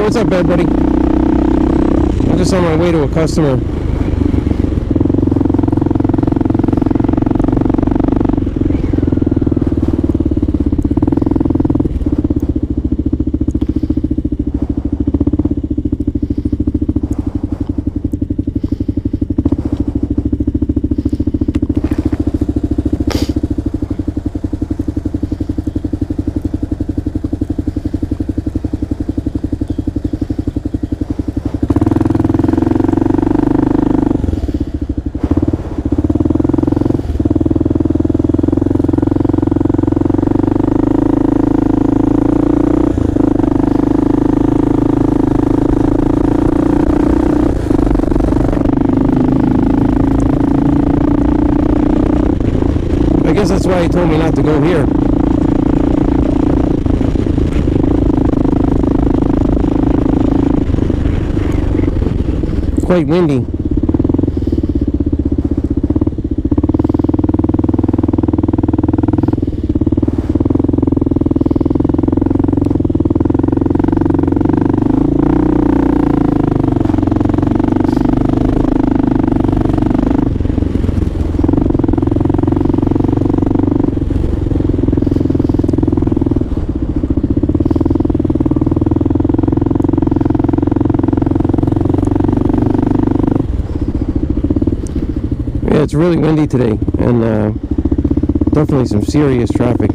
what's up, bad buddy? I'm just on my way to a customer. I guess that's why he told me not to go here. Quite windy. Yeah, it's really windy today, and definitely some serious traffic.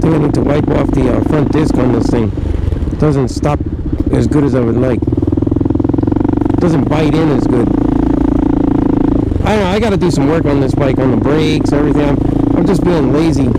I need to wipe off the front disc on this thing. It doesn't stop as good as I would like. It doesn't bite in as good. I don't know, I gotta do some work on this bike, on the brakes, everything. I'm just being lazy.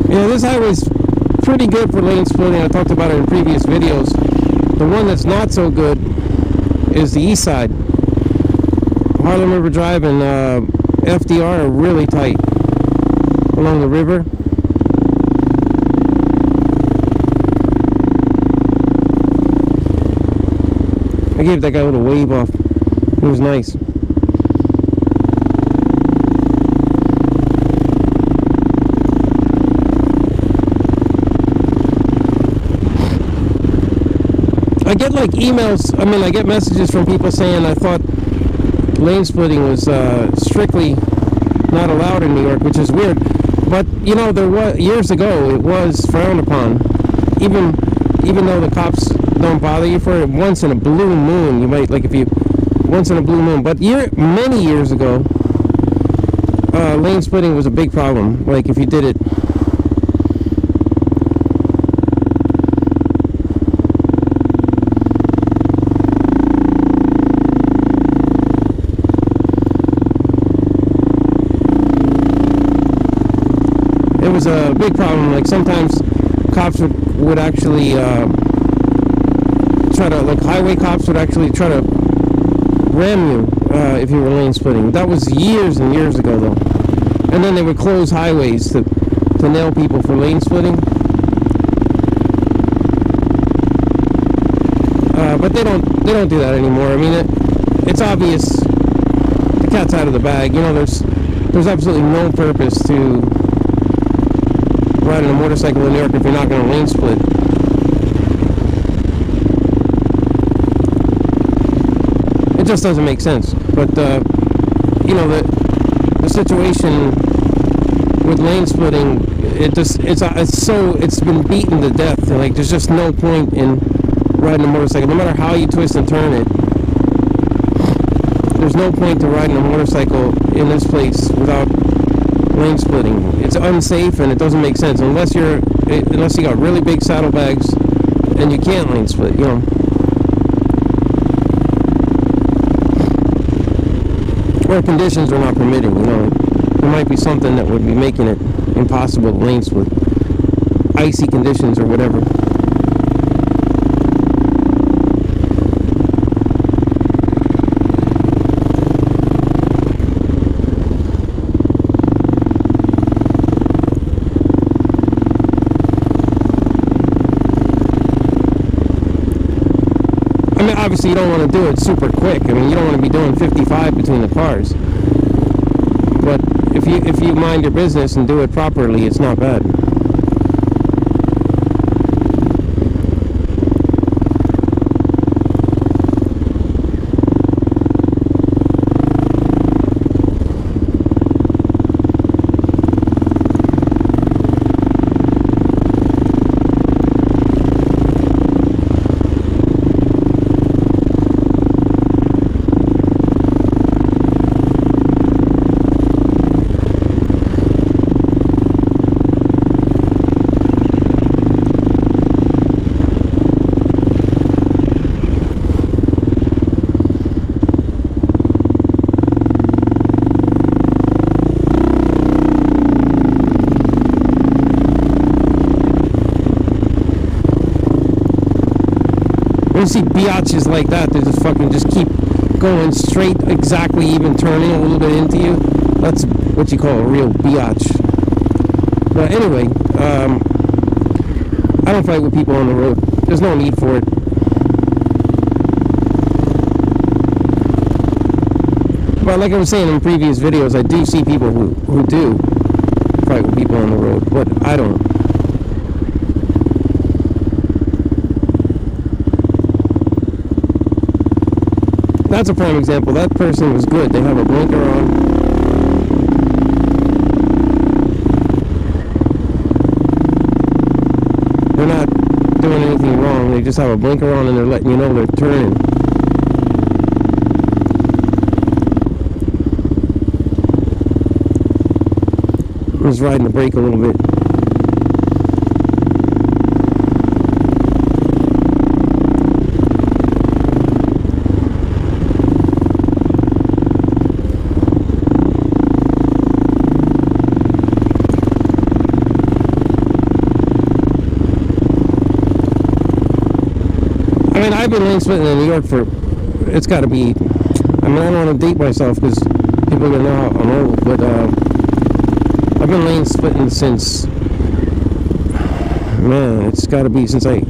Yeah, this highway's pretty good for lane splitting. I talked about it in previous videos. The one that's not so good is the east side. Harlem River Drive and FDR are really tight along the river. I gave that guy a little wave off. It was nice. I get like emails, I get messages from people saying I thought lane splitting was strictly not allowed in New York, which is weird. But, you know, there was, years ago, it was frowned upon. Even though the cops don't bother you for it, once in a blue moon, you might, like if you, once in a blue moon. But many years ago, lane splitting was a big problem, like if you did it. there was a big problem. Like sometimes cops would actually try to, like highway cops would actually try to ram you if you were lane splitting. That was years and years ago though. And then they would close highways to nail people for lane splitting. But they don't do that anymore. I mean, it's obvious. The cat's out of the bag. You know, there's absolutely no purpose to riding a motorcycle in New York if you're not going to lane split. It just doesn't make sense. But you know, the situation with lane splitting, it's been beaten to death. Like there's just no point in riding a motorcycle, no matter how you twist and turn it. There's no point to riding a motorcycle in this place without lane splitting. It's unsafe and it doesn't make sense unless you got really big saddlebags and you can't lane split, you know. Or conditions are not permitting, you know. There might be something that would be making it impossible to lane split. Icy conditions or whatever. I mean, obviously you don't want to do it super quick. I mean, you don't want to be doing 55 between the cars. But if you mind your business and do it properly, it's not bad. You see biatches like that, they just keep going straight, exactly even turning a little bit into you. That's what you call a real biatch. But anyway, I don't fight with people on the road. There's no need for it. But like I was saying in previous videos, I do see people who do fight with people on the road, but I don't. That's a prime example. That person was good. They have a blinker on. They're not doing anything wrong. They just have a blinker on and they're letting you know they're turning. I'm just riding the brake a little bit. I mean, I've been lane splitting in New York for, it's got to be, I mean, I don't want to date myself because people are going to know I'm old, but I've been lane splitting since, man, it's got to be since I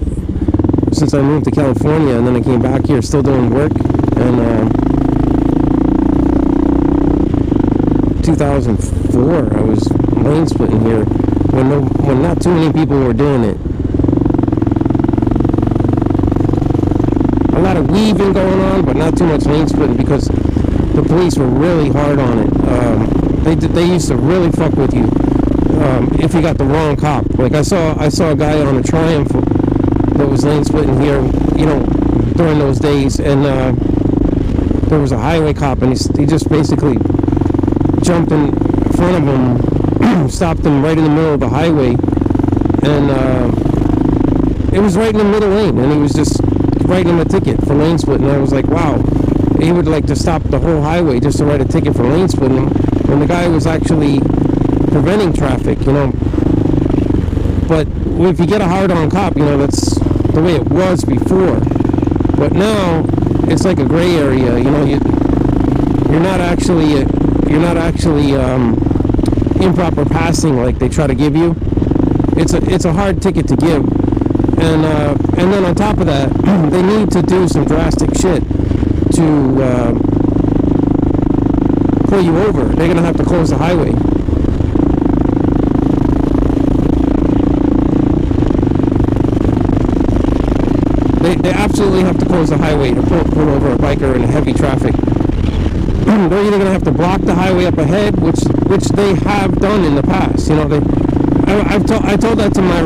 moved to California, and then I came back here still doing work, and 2004 I was lane splitting here when not too many people were doing it. A lot of weaving going on, but not too much lane splitting because the police were really hard on it. They used to really fuck with you if you got the wrong cop. Like I saw a guy on a Triumph that was lane splitting here, you know, during those days, and there was a highway cop, and he just basically jumped in front of him, stopped him right in the middle of the highway, and it was right in the middle lane, and he was just writing him a ticket for lane splitting. And I was like, wow, he would like to stop the whole highway just to write a ticket for lane splitting when the guy was actually preventing traffic, you know. But if you get a hard-on cop, that's the way it was before. But now it's like a gray area. You're not actually improper passing like they try to give you. It's a hard ticket to give, and then on top of that, they need to do some drastic shit to pull you over. They're gonna have to close the highway. They absolutely have to close the highway to pull over a biker in heavy traffic. They're either going to have to block the highway up ahead, which they have done in the past. I told that to my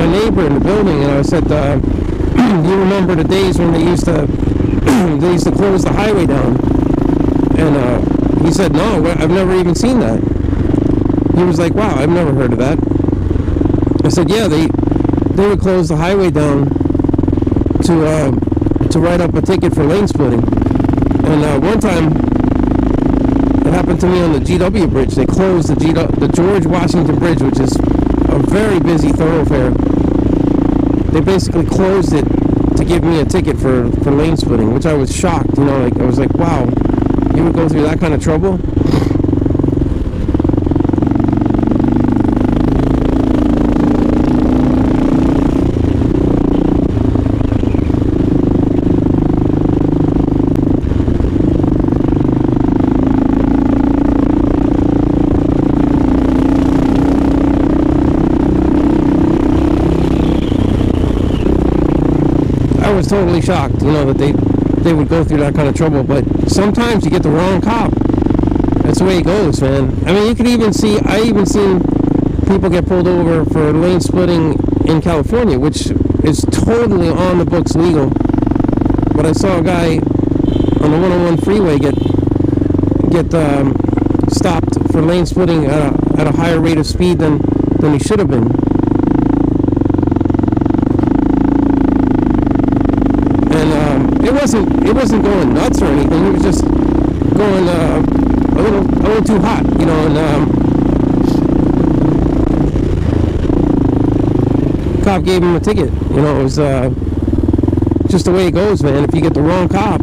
neighbor in the building, and I said, you remember the days when they used to close the highway down? And he said, no, I've never even seen that. He was like, wow, I've never heard of that. I said, yeah, they would close the highway down to write up a ticket for lane splitting. And one time, it happened to me on the GW Bridge. They closed the George Washington Bridge, which is a very busy thoroughfare. They basically closed it to give me a ticket for lane splitting, which I was shocked. I was like, wow, you would go through that kind of trouble? I was totally shocked, that they would go through that kind of trouble. But sometimes you get the wrong cop. That's the way it goes, man. I mean, I even seen people get pulled over for lane splitting in California, which is totally on the books legal. But I saw a guy on the 101 freeway get stopped for lane splitting at a higher rate of speed than he should have been. It wasn't going nuts or anything. It was just going a little too hot, and cop gave him a ticket. It was just the way it goes, man. If you get the wrong cop,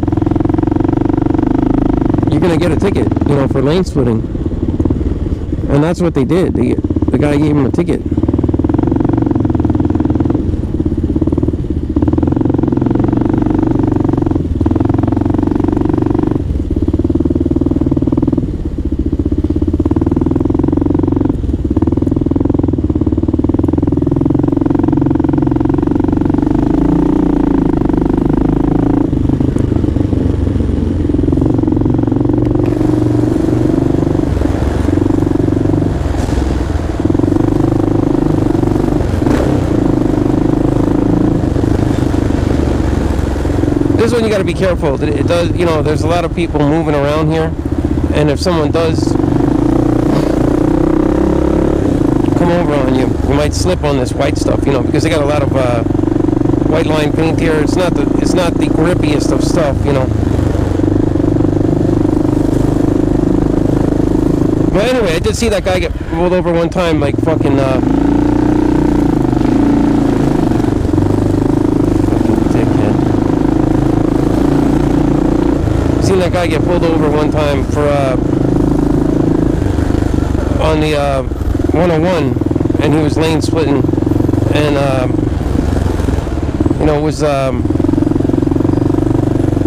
you're gonna get a ticket, for lane splitting. And that's what they did. The guy gave him a ticket. This one you got to be careful. It does, there's a lot of people moving around here, and if someone does come over on you, you might slip on this white stuff, because they got a lot of white line paint here. It's not the grippiest of stuff, But anyway, I did see that guy get pulled over one time, like fucking seen that guy get pulled over one time for on the 101, and he was lane splitting, and it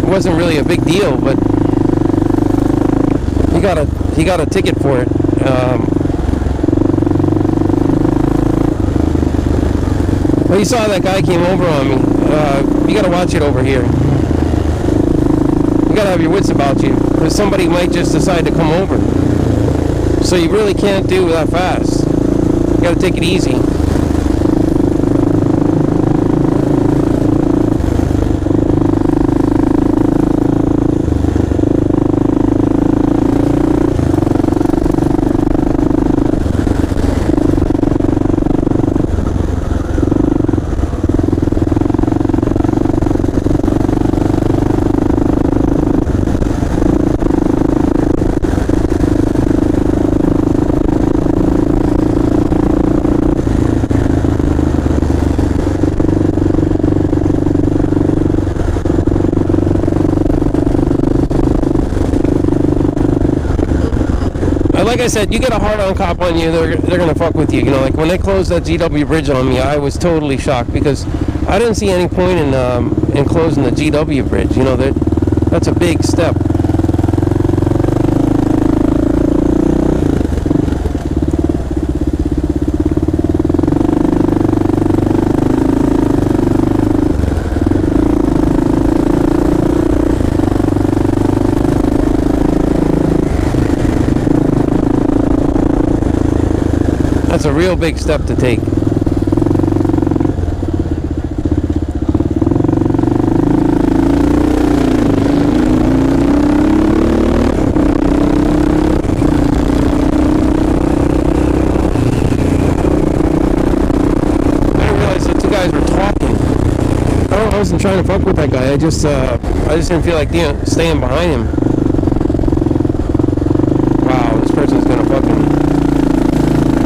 wasn't really a big deal, but he got a ticket for it. Well, you saw that guy came over on me. You got to watch it over here. You gotta have your wits about you, because somebody might just decide to come over. So you really can't do that fast. You gotta take it easy. like I said, you get a hard-on cop on you, they're gonna fuck with you. You know, like when they closed that GW bridge on me, I was totally shocked because I didn't see any point in closing the GW bridge. You know, that's a big step. That's a real big step to take. I wasn't trying to fuck with that guy. I just didn't feel like staying behind him. Wow, this person's gonna fucking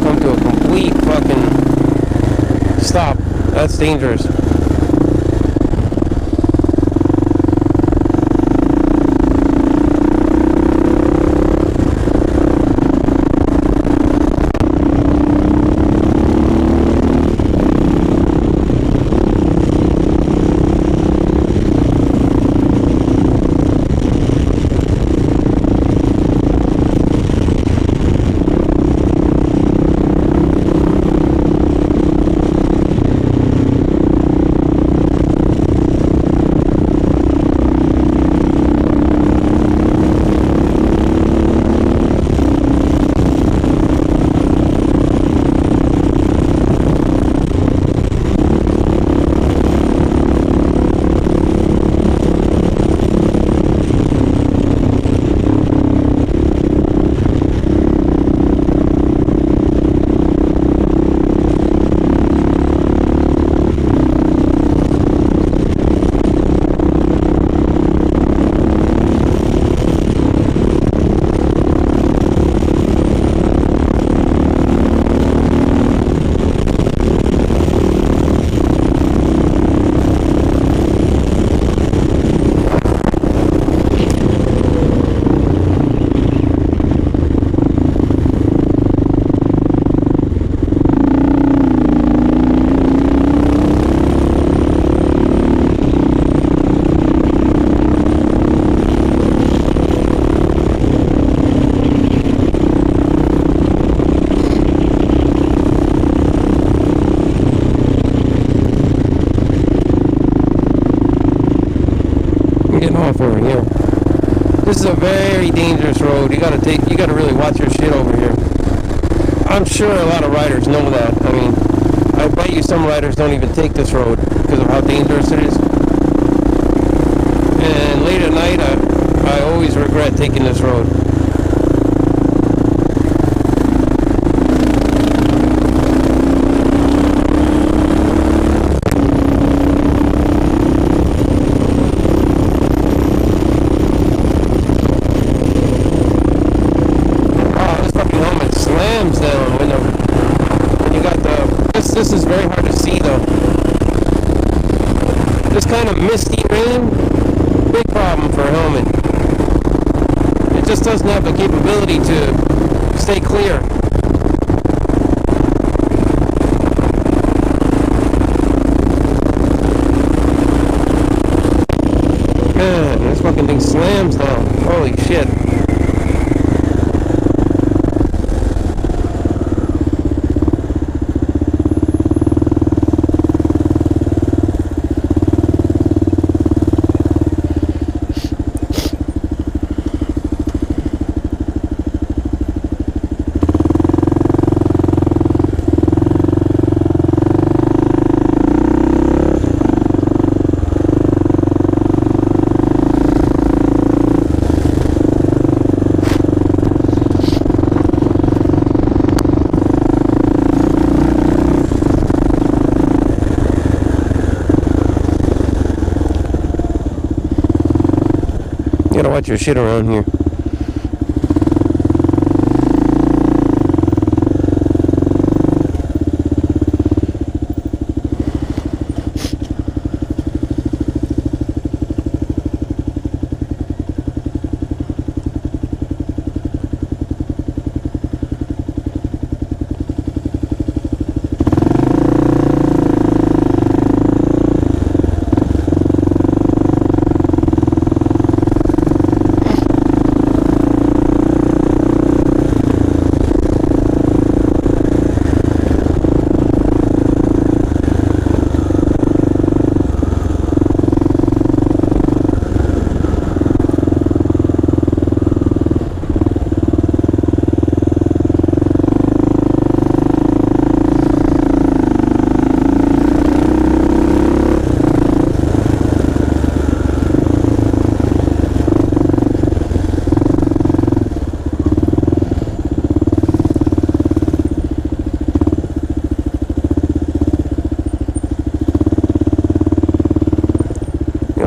come to a complete fucking stop. That's dangerous. Over here. This is a very dangerous road. You gotta really watch your shit over here. I'm sure a lot of riders know that. I mean, I bet you some riders don't even take this road because of how dangerous it is. And late at night, I always regret taking this road. This is very hard to see though. This kind of misty rain, big problem for a helmet. It just doesn't have the capability to stay clear. Man, this fucking thing slams down. Holy shit. You gotta watch your shit around here.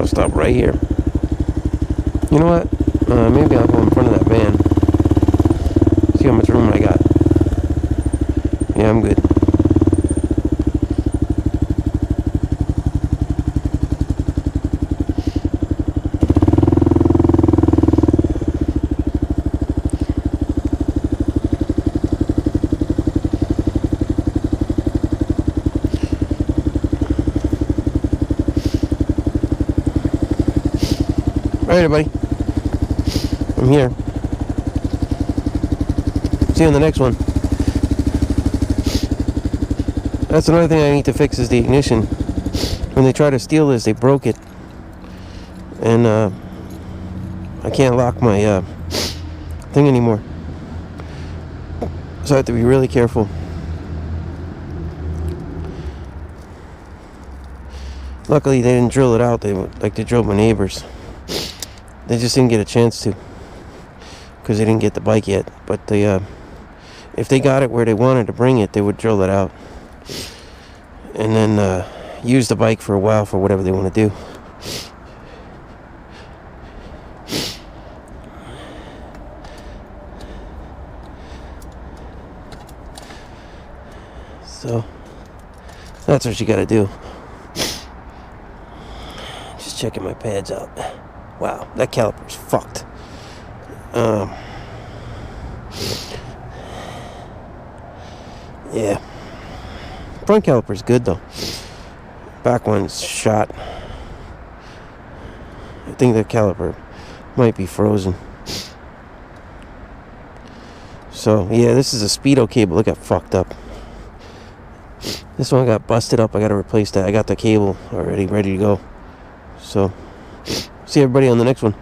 I'll stop right here. You know what? Maybe I'll go in front of that van. See how much room I got. Yeah, I'm good. Alright, everybody. I'm here. See you on the next one. That's another thing I need to fix is the ignition. When they try to steal this, they broke it. And I can't lock my thing anymore. So I have to be really careful. Luckily they didn't drill it out. They drilled my neighbors. They just didn't get a chance to, because they didn't get the bike yet. But if they got it where they wanted to bring it, they would drill it out and then use the bike for a while for whatever they want to do. So that's what you got to do. Just checking my pads out. Wow, that caliper's fucked. Yeah. Front caliper's good though. Back one's shot. I think the caliper might be frozen. So, yeah, this is a Speedo cable. It got fucked up. This one got busted up. I gotta replace that. I got the cable already ready to go. So, see everybody on the next one.